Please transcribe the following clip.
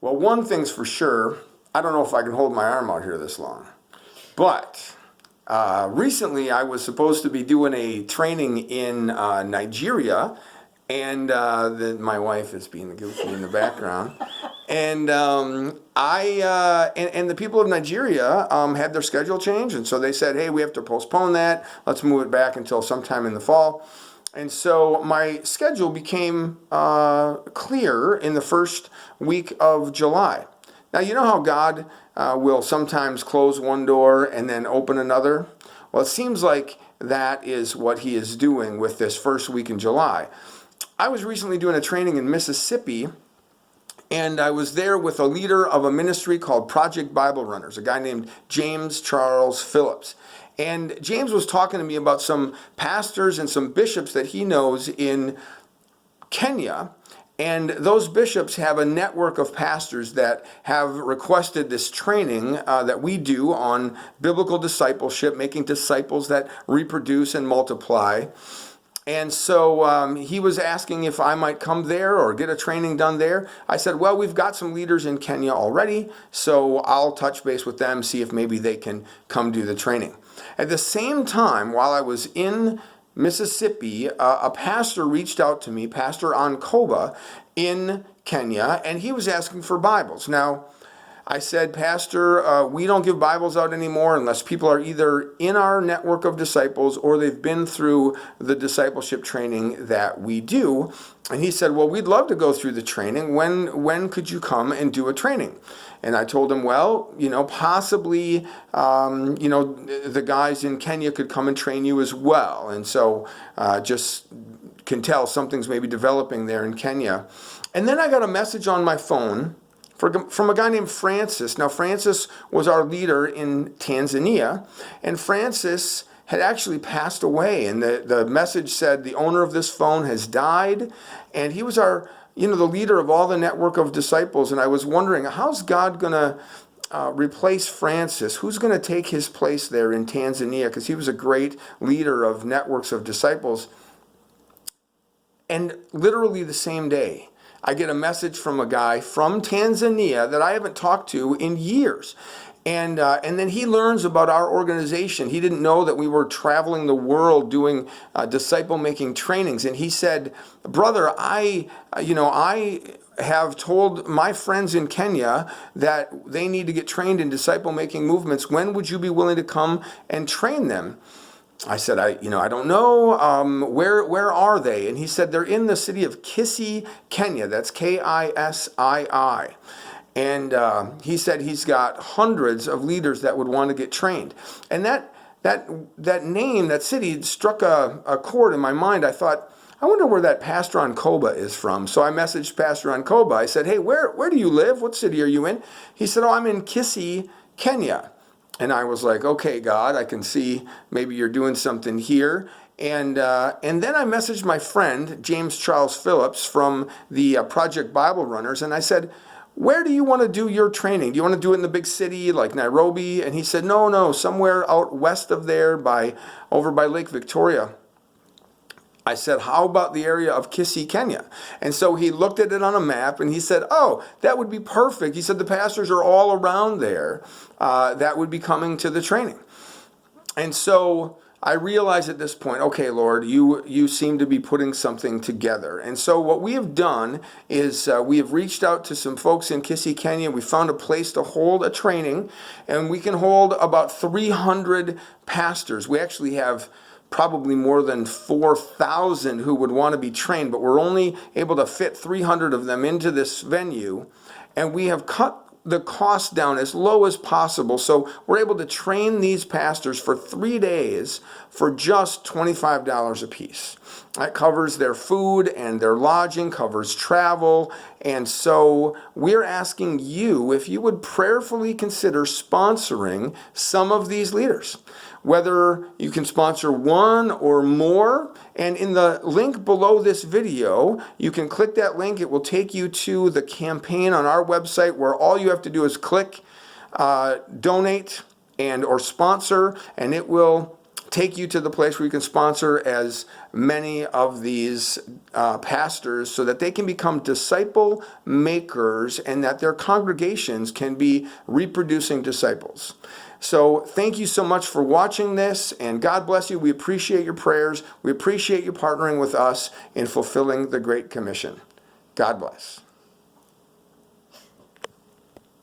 Well, one thing's for sure, I don't know if I can hold my arm out here this long. But recently I was supposed to be doing a training in Nigeria, and my wife is being goofy in the background. And and the people of Nigeria had their schedule changed, and so they said, "Hey, we have to postpone that. Let's move it back until sometime in the fall." And so my schedule became clear in the first week of July. Now, you know how God will sometimes close one door and then open another? Well, it seems like that is what he is doing with this first week in July. I was recently doing a training in Mississippi, and I was there with a leader of a ministry called Project Bible Runners, a guy named James Charles Phillips. And James was talking to me about some pastors and some bishops that he knows in Kenya. And those bishops have a network of pastors that have requested this training that we do on biblical discipleship, making disciples that reproduce and multiply. And so he was asking if I might come there or get a training done there. I said, well, we've got some leaders in Kenya already, so I'll touch base with them, see if maybe they can come do the training. At the same time, while I was in Mississippi, a pastor reached out to me, Pastor Ankoba in Kenya, and he was asking for Bibles. Now, I said, Pastor, we don't give Bibles out anymore unless people are either in our network of disciples or they've been through the discipleship training that we do. And he said, well, we'd love to go through the training. When could you come and do a training? And I told him, well, possibly, the guys in Kenya could come and train you as well. And so just can tell something's maybe developing there in Kenya. And then I got a message on my phone from a guy named Francis. Now, Francis was our leader in Tanzania, and Francis had actually passed away. And the message said the owner of this phone has died, and he was our, the leader of all the network of disciples. And I was wondering, how's God going to replace Francis? Who's going to take his place there in Tanzania? Because he was a great leader of networks of disciples. And literally the same day, I get a message from a guy from Tanzania that I haven't talked to in years. And then he learns about our organization. He didn't know that we were traveling the world doing disciple-making trainings. And he said, brother, I have told my friends in Kenya that they need to get trained in disciple-making movements. When would you be willing to come and train them? I said, I don't know. Where are they? And he said, they're in the city of Kisii, Kenya. That's Kisii. And he said he's got hundreds of leaders that would want to get trained. And that name, that city, struck a chord in my mind. I thought, I wonder where that Pastor Ankoba is from. So I messaged Pastor Ankoba. I said, hey, where do you live? What city are you in? He said, I'm in Kisii, Kenya. And I was like, okay, God, I can see maybe you're doing something here. And then I messaged my friend, James Charles Phillips from the Project Bible Runners, and I said, where do you want to do your training? Do you want to do it in the big city like Nairobi? And he said, no, somewhere out west of there over by Lake Victoria. I said, how about the area of Kisii, Kenya? And so he looked at it on a map and he said, oh, that would be perfect. He said, the pastors are all around there that would be coming to the training. And so I realized at this point, okay, Lord, you seem to be putting something together. And so what we have done is we have reached out to some folks in Kisii, Kenya. We found a place to hold a training, and we can hold about 300 pastors. We actually have probably more than 4,000 who would want to be trained, but we're only able to fit 300 of them into this venue, and we have cut the cost down as low as possible. So we're able to train these pastors for 3 days for just $25 a piece. That covers their food and their lodging, covers travel. And so we're asking you if you would prayerfully consider sponsoring some of these leaders, whether you can sponsor one or more. And in the link below this video, you can click that link. It will take you to the campaign on our website where all you have to do is click donate or sponsor, and it will take you to the place where you can sponsor as many of these pastors so that they can become disciple makers and that their congregations can be reproducing disciples. So thank you so much for watching this, and God bless you. We appreciate your prayers. We appreciate you partnering with us in fulfilling the Great Commission. God bless.